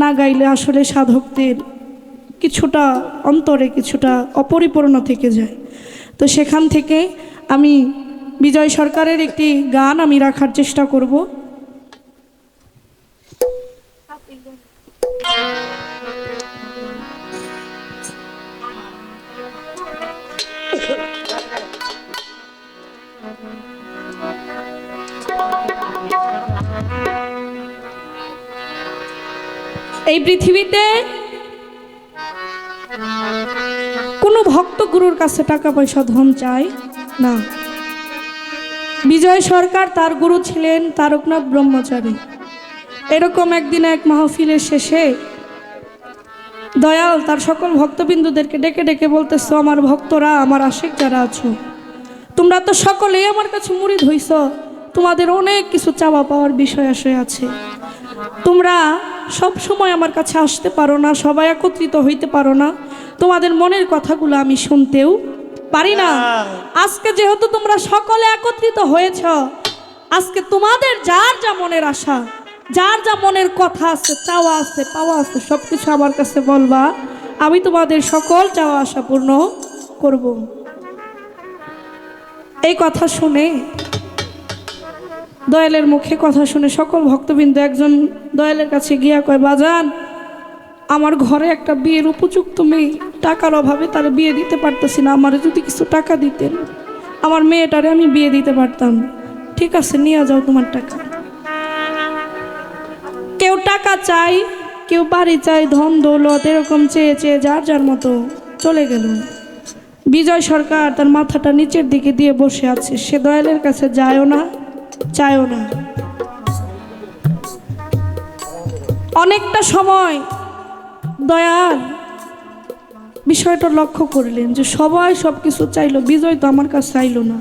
না গাইলে আসলে সাধকদের কিছুটা অন্তরে কিছুটা অপরিপূর্ণ থেকে যায়। তো সেখান থেকে আমি বিজয় সরকারের একটি গান আমি রাখার চেষ্টা করব। এই পৃথিবীতে কোনো ভক্ত গুরুর কাছে টাকা পয়সা ধন চায় না। বিজয় সরকার তার গুরু ছিলেন তারকনাথ ব্রহ্মচারী। এরকম একদিন এক মাহফিলের শেষে দয়াল তার সকল ভক্তবিন্দুদেরকে ডেকে ডেকে বলতেছ, আমার ভক্তরা, আমার আশিক যারা আছো, তোমরা তো সকলেই আমার কাছে মুরিদ হইছ, তোমাদের অনেক কিছু চাওয়া পাওয়ার বিষয় আশয় আছে, তোমরা সব সময় আমার কাছে আসতে পারো না, সবাই একত্রিত হইতে পারো না, তোমাদের মনের কথাগুলো আমি শুনতেও পারি না। আজকে যেহেতু তোমরা সকলে একত্রিত হয়েছ, আজকে তোমাদের যার যা মনের আশা, যার যা মনের কথা আছে, চাওয়া আছে, পাওয়া আছে, সব কিছু আমার কাছে বলবা, আমি তোমাদের সকল চাওয়া আশা পূর্ণ করব। এই কথা শুনে, দয়ালের মুখে কথা শুনে সকল ভক্তবৃন্দ একজন দয়ালের কাছে গিয়া কয়, বাজান, আমার ঘরে একটা বিয়ের উপযুক্ত মেয়ে, টাকার অভাবে তার বিয়ে দিতে পারতেছি না, আমার যদি কিছু টাকা দিতেন, আমার মেয়েটারে আমি বিয়ে দিতে পারতাম। ঠিক আছে, নিয়ে যাও তোমার টাকা। কেউ টাকা চাই, কেউ বাড়ি চাই, ধন দৌলত, এরকম চেয়ে চেয়ে যার যার মতো চলে গেল। বিজয় সরকার তার মাথাটা নিচের দিকে দিয়ে বসে আছে, সে দয়ালের কাছে যায়ও না, চায়ও না। অনেকটা সময় দয়াল বিষয়টা লক্ষ্য করলেন যে সবাই সব কিছু চাইলো, বিজয় তো আমার কাছে চাইলো না,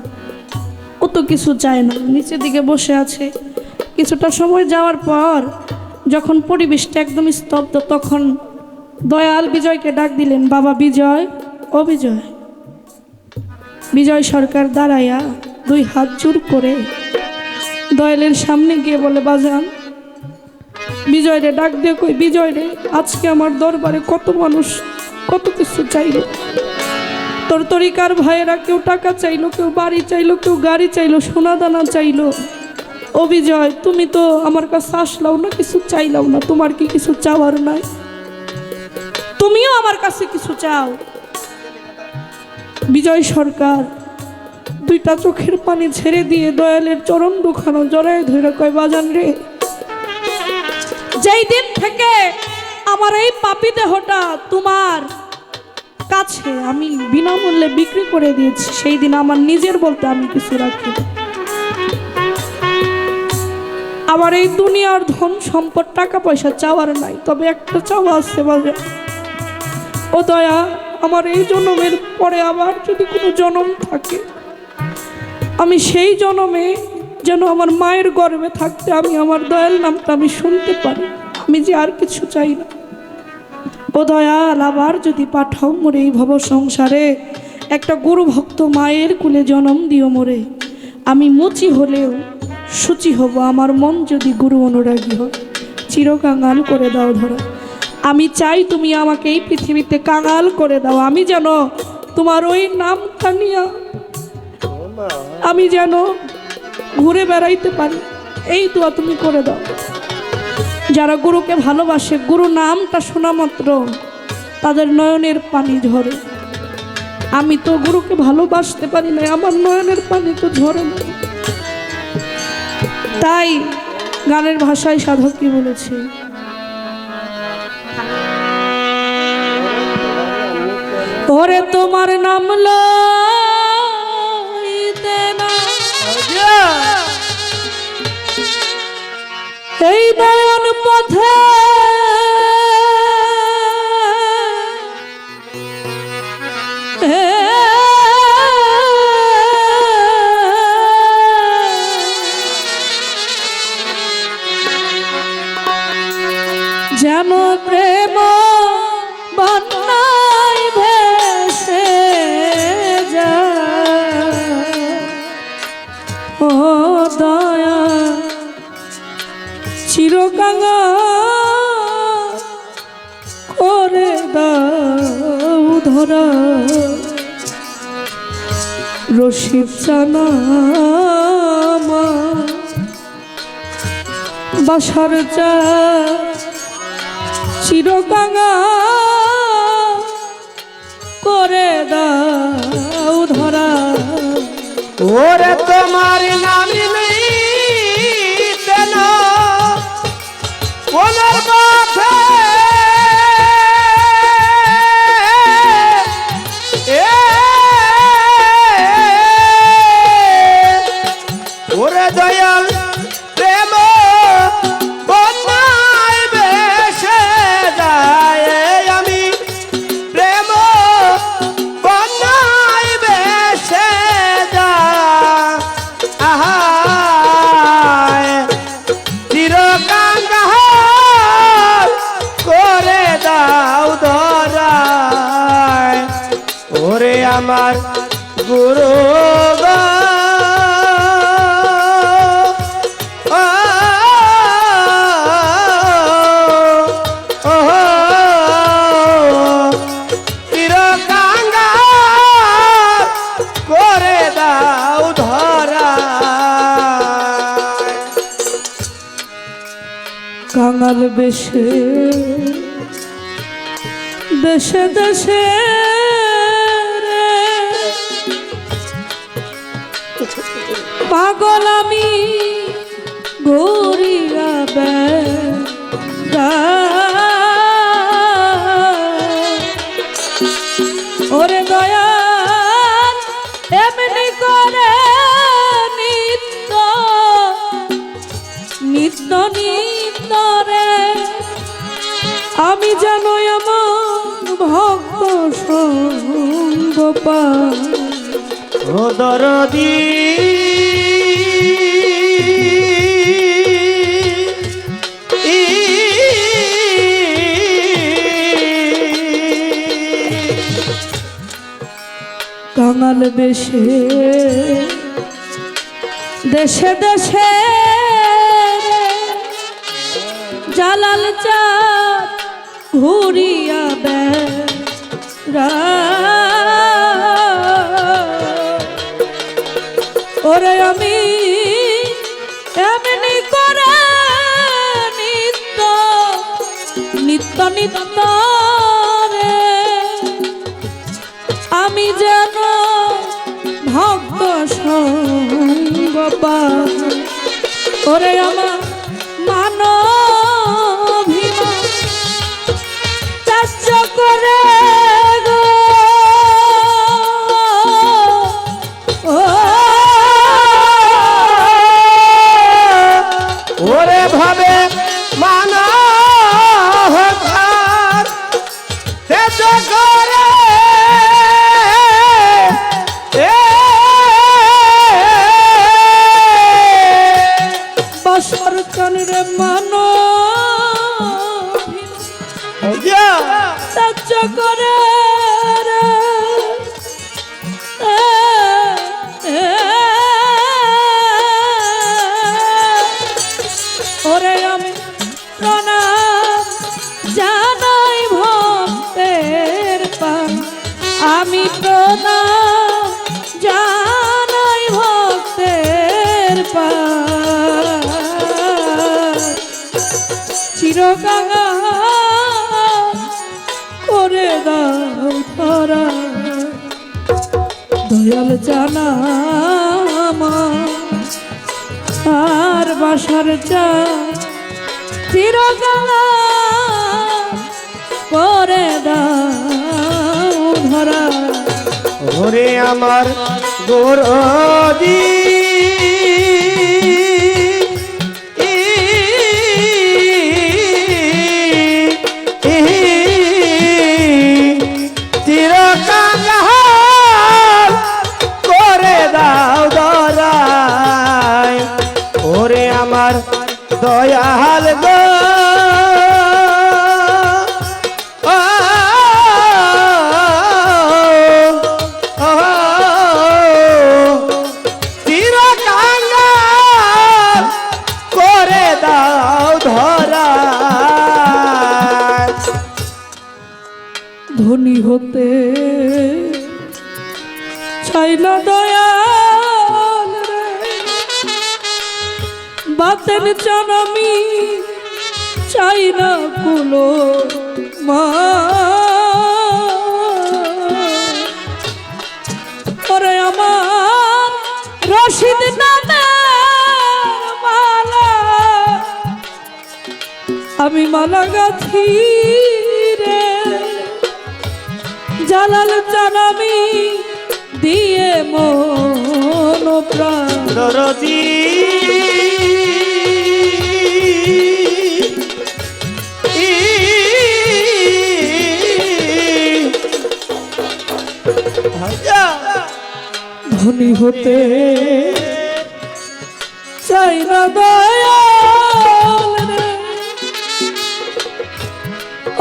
ও তো কিছু চায় না, নিচের দিকে বসে আছে। কিছুটা সময় যাওয়ার পর যখন পরিবেশটা একদম স্তব্ধ, তখন দয়াল বিজয়কে ডাক দিলেন, বাবা বিজয়, ও বিজয়। বিজয় সরকার দাঁড়াইয়া দুই হাত জোর করে দয়ালের সামনে গিয়ে বলে, বাজান, বিজয় রে ডাক দিয়ে কই, বিজয় রে, আজকে আমার দরবারে কত মানুষ কত কিছু চাইলো, তোর তরিকার ভাইয়েরা কেউ টাকা চাইলো, কেউ বাড়ি চাইলো, কেউ গাড়ি চাইলো, সোনা দানা চাইলো। ও বিজয়, তুমি তো আমার কাছে আসলাও না, কিছু চাইলাও না, তোমার কি কিছু চাওয়ার নাই? তুমিও আমার কাছে কিছু চাও। বিজয় সরকার দুইটা চোখের পানি ছেড়ে দিয়ে দয়ালের চরণ দুখানো জড়ায় ধরে কয়, বাজান রে, যেই দিন থেকে আমার এই পাপী দেহটা তোমার কাছে আমি বিনামূল্যে বিক্রি করে দিয়েছি, সেই দিন আমার নিজের বলতে আমি কিছু রাখি। আমার এই দুনিয়ার ধন সম্পদ টাকা পয়সা চাওয়ার নাই, তবে একটা চাওয়া আছে, বাজে, ও দয়া, আমার এই জন্মের পরে আবার যদি কোনো জন্ম থাকে, আমি সেই জন্মে যেন আমার মায়ের গর্ভে থাকতে আমি আমার দয়াল নামটা আমি শুনতে পারি, আমি যে আর কিছু চাই না। ও দয়াল, আবার যদি পাঠাও মোরে এই ভব সংসারে, একটা গুরু ভক্ত মায়ের কুলে জন্ম দিও মোরে, আমি মুচি হলেও সূচি হব, আমার মন যদি গুরু অনুরাগী হয়, চিরকাঙাল করে দাও ধরা। আমি চাই তুমি আমাকে এই পৃথিবীতে কাঙাল করে দাও, আমি যেন তোমার ওই নামটা নিয়া আমি যেন ঘুরে বেড়াইতে পারি, এই দোয়া তুমি করে দাও। যারা গুরুকে ভালোবাসে, গুরু নামটা শোনা মাত্র তাদের নয়নের পানি ঝরে। আমি তো গুরুকে ভালোবাসতে পারি না, আমার নয়নের পানি তো ঝরে না। তাই গানের ভাষায় সাধক কি বলেছে, ওরে তোমার নাম লইতে না এই নয়ন পথে, যেন প্রেম বন্যায় ভেসে যায়, ও দয়া চিরকাঙাল করে দাও ধরা রশিদ জানা বাসার যা চিরকাঙা করে দাও ধরা ওরে তোমার নাম নেই তেন ওনার মাথে ওরে দয়াল প্রেম বন্যায় ভেসে যায় আমি প্রেম বন্যায় ভেসে যায় আহায় চিরকাঙ্গাল করে দাও ধরায় ওরে আমার গুরু গো করে দাও ধরা কাঙাল বেশে দেশে দেশে রে পাগল আমি ঘুরিয়া ওরে দয়াল এমনি করে নিত্য নিত্য নিত্য রে আমি জানো আমার ভক্ত সঙ্গ পাই ও দরদি কাঙাল বেশে দেশে দেশে জালাল চাঁদ ঘুরিয়া ওরে আমি এমনি করে নিত্য নিত্য নিত্য রে আমি যেন ভক্ত সঙ্গ পাই ওরে আমার মানভিমান ত্যায্য করে গো ওরে ভাবে মানা করে বসর কানরে মানো ত্যায্য করে রে ওরে আমি প্রণাম জানাই ভক্তের পান আমি প্রণাম জানাই ভক্তের পান চিরকাঙা করে দাও ধরা দয়াল জানা আর বাসার চা চিরকাঙা করে দাও ধরা ওরে আমার গোরদি চিরকাল করে দাও ধরায় ওরে আমার দয়াল গো ধনী হতে চাই না দয়াল রে, বাতেন চান আমি চাই না কুলো মা। ওরে আমার রশিদ নামে মালা, আমি মালা গাথি রে, জালাল চান আমি দিয়ে মন প্রাণ। দরজি ধনী হতে চাই না দয়াল রে,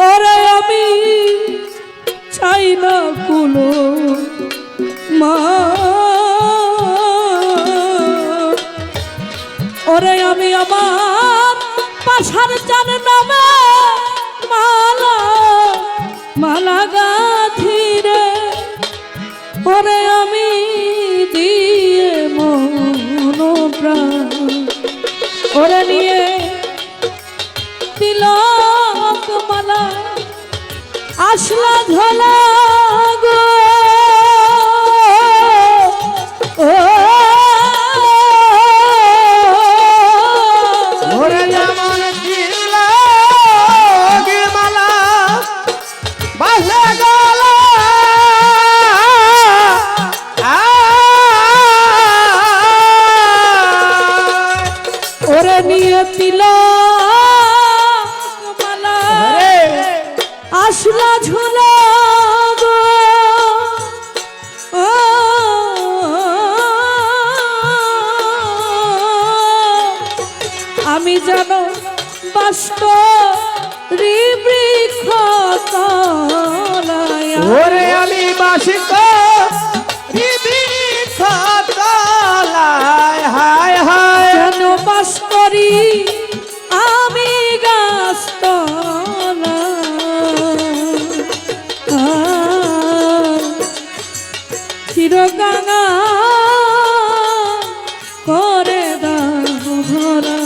ওরে আমি চাই না কুলো মা। ওরে আমি আমার পাশার চান নামে মালা মালা গাথি রে, ওরে আমি দিয়ে মন প্রাণ। ওরে নিয়ে তিলক মালা আসলা ঝোলা গো, ও ওরে যেমন তিলক মালা বাজে গলা, ওরে নিয়ে তিলক মালা আসলা ঝোলা গো, ও আমি জানো বাস্ক বৃক্ষ তলায়, ওরে আমি বাসিক বৃক্ষ তলায়, হায় হায় যেন বাস করি আমি গাছ তলায়, চিরকাঙা করে দাও ধরা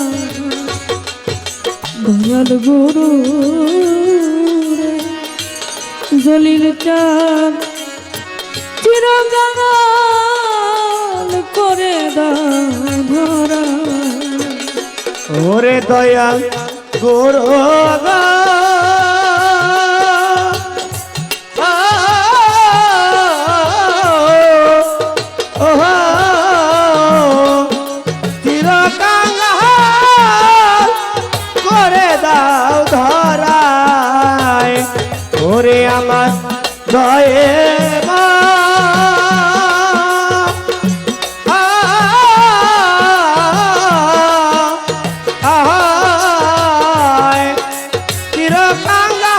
দয়াল গুরু রে, জলিল চাঁদ চিরকাঙাল করে দাও ধরা। ওরে দয়াল গুরু গো, চিরকাঙ্গাল করে দাও ধরায়, ওরে আমার দয়ে মা।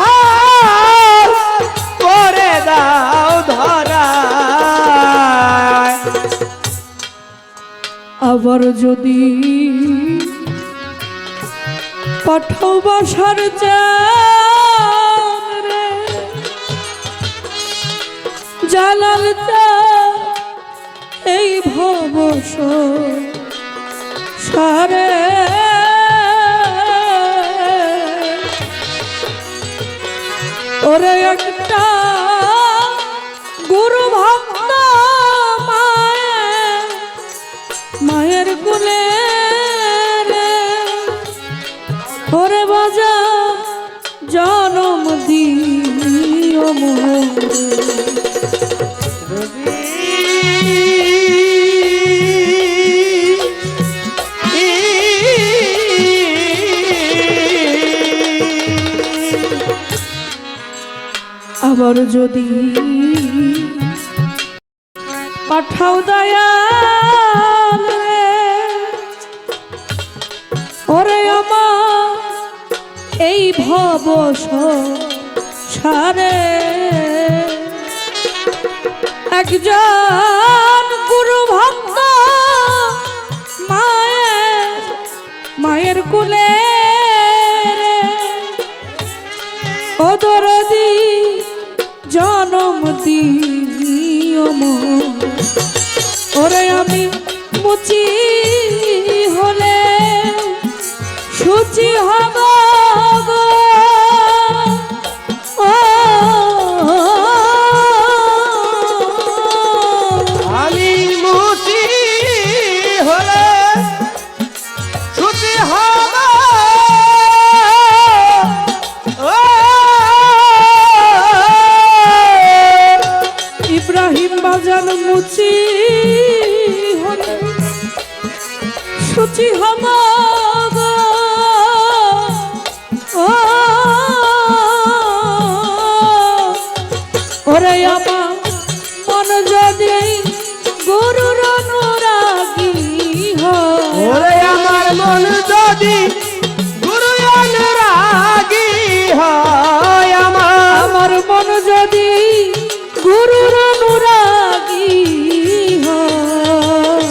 চিরকাঙ্গাল করে দাও ধরায়, আবার যদি পাঠাও বাসার চান রে, জালাল চান এই ভব সারে, ওরে একটা গুরু ভক্ত মায়ের কুলে রে, ওরে বাজা জনম দিও মোরে। আবার যদি পাঠাও দয়াল রে, ওরে আমার এই ভব সারে, একজন গুরু ভক্ত মায়ের কুলে রে, ও দরদি জনম দিও মোর। ওরে আমি মুচি হলে সুচি হব গো। ও আমি মুচি হলে সুচি হব। ও ইব্রাহিম বাজান মুচি হলে সুচি হব গো। ও ওরে আমার মন যদি গুরুর অনুরাগী হয়। ওরে আমার মন যদি গুরু অনুরাগী হয়। আমার মন যদি গুরুর অনুরাগী হয়।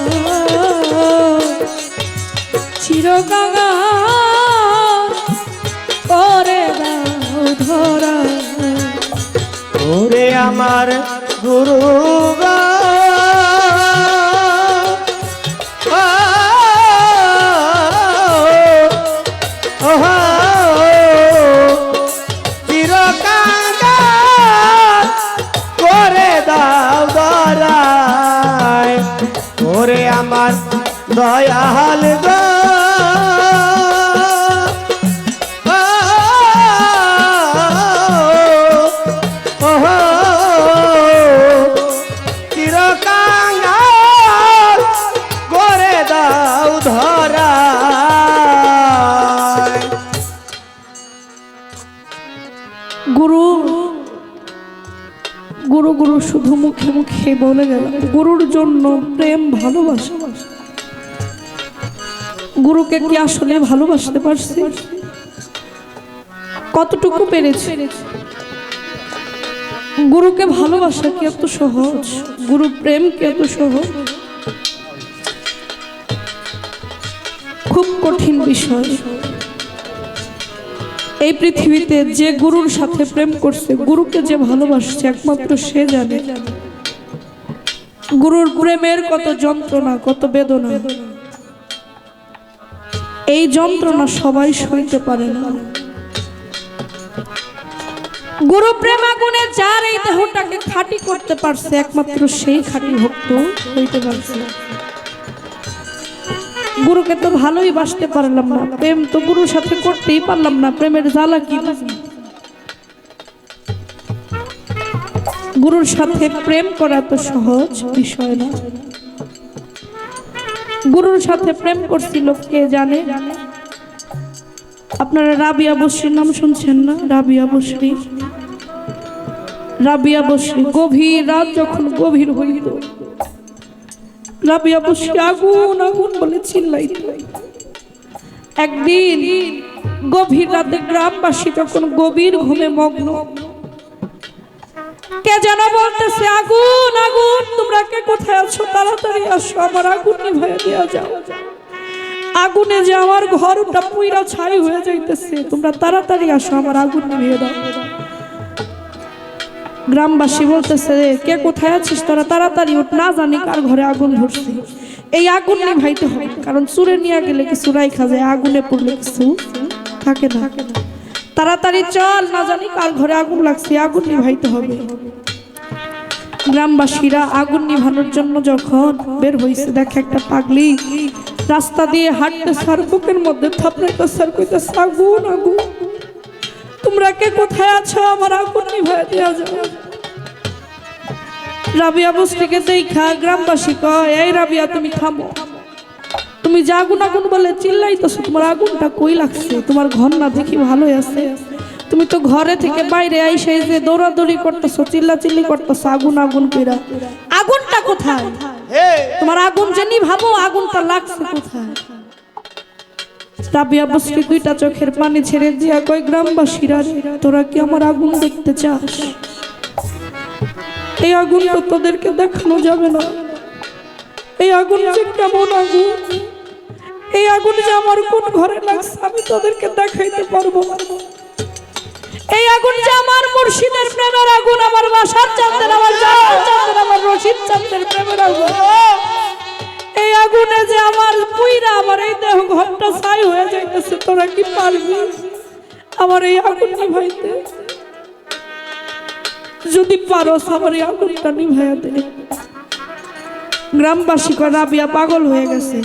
চিরকাঙ্গা করে দাও ধরা। ওরে আমার গুরু গো। ও, ও, ও, চিরকাঙ্গাল করে দাও ধরায়। ওরে আমার দয়াল গো। চিরকাঙ্গাল করে দাও ধরায়। গুরু গুরু গুরু শুধু মুখে মুখে বলে গেল। গুরুর জন্য প্রেম ভালোবাসা। গুরুকে কি আসলে ভালোবাসতে পারছি? কতটুকু পেরেছি? গুরুকে ভালোবাসা কি এত সহজ? গুরু প্রেম কি এত সহজ? খুব কঠিন বিষয়। এই পৃথিবীতে যে গুরুর সাথে প্রেম করছে, গুরুকে যে ভালোবাসছে, একমাত্র সে জানে গুরুর প্রেমের কত যন্ত্রণা, কত বেদনা। এই যন্ত্রণা সবাই সইতে পারে না। গুরু প্রেম আগুনে যার এই দেহটাকে খাঁটি করতে পারছে, একমাত্র সেই খাঁটি ভক্ত হইতে পারছে। গুরুকে তো ভালোই বাসতে পারলাম না, প্রেম তো গুরুর সাথে করতেই পারলাম না। প্রেমের জ্বালা কি? গুরুর সাথে প্রেম করা তো সহজ বিষয় না। গুরুর সাথে প্রেম করছিল কে জানে? আপনারা রাবিয়া বসরির নাম শুনছেন না? রাবিয়া বসরি, রাবিয়া বসরি। গভীর রাত যখন গভীর হইল, রাবিয়া বসরি আগুন আগুন বলে চিল্লাইত। একদিন গভীর রাতে গ্রামবাসী যখন গভীর ঘুমে মগ্ন, কে যেন বলতেছে, আগুন আগুন, তোমরা কে কোথায় আছো? তাড়াতাড়ি আসো, আমার আগুন নিভাইয়া দেওয়া যাও। আগুনে যে আমার ঘরটা পুইরা ছাই হয়ে যাইতেছে, তোমরা তাড়াতাড়ি আসো, আমার আগুন নিভিয়ে দাও। গ্রামবাসী বলতেছে, কে কোথায় আছিস তোরা? তাড়াতাড়ি উঠ, না জানি কার ঘরে আগুন ধরছে। এই আগুন নিভাইতে হবে, কারণ চুরে নিয়ে গেলে কিছু রাইখা যায়, আগুনে পড়লে কিছু থাকে না। তাড়াতাড়ি চল, না জানি কার ঘরে আগুন লাগছে, আগুন নিভাইতে হবে। গ্রামবাসীরা আগুন নিভানোর জন্য যখন বের হইছে, দেখে একটা পাগলি রাস্তা দিয়ে হাঁটতে, সার বুকের মধ্যে থাপড়াইতে, সার কইতেছে, আগুন আগুন, তোমরা কে কোথায় আছো? আমার আগুন নিভাইয়া দেওয়া যাও। রাবিয়া বস্তিকে দেখা গ্রামবাসী কয়, এই রাবিয়া তুমি থামো, তুমি যে আগুন আগুন বলে চিল্লাইতেছো, তোমার আগুনটা কই লাগছে? তোমার ঘর না দেখি ভালোই আছে, তুমি তো ঘরে থেকে বাইরে আইসে যে দৌড়াদৌড়ি করতেছো, চিল্লাচিল্লি করতেছো, আগুন আগুন কইরা, আগুনটা কোথায়? তোমার আগুন যে নিভাবো, আগুনটা লাগছে কোথায়? রাবিয়া বস্তি দুইটা চোখের পানি ছেড়ে দিয়া কয়, গ্রামবাসীরা, তোরা কি আমার আগুন দেখতে চাস? এই আগুন তো তোদেরকে দেখানো যাবে না। এই আগুন যে কেমন আগুন, এই আগুন যে আমার কোন ঘরে লাগছে, আমি তোদেরকে দেখাইতে পারবো না। এই আগুন যে আমার মুর্শিদের প্রেমের আগুন, আমার বাসার চাঁদের, আমার জানার চাঁদের, আমার রশিদ চাঁদের প্রেমের আগুন, এই আগুনে যে আমার পুইরা আমার এই দেহ ঘরটা ছাই হয়ে যাইতেছে, তোরা কি পারবি আমার এই আগুন নিভাইতে? যদি পারো আমার এই আগুনটা নিভাইয়া দে। গ্রামবাসী কয় রাবিয়া পাগল হয়ে গেছে।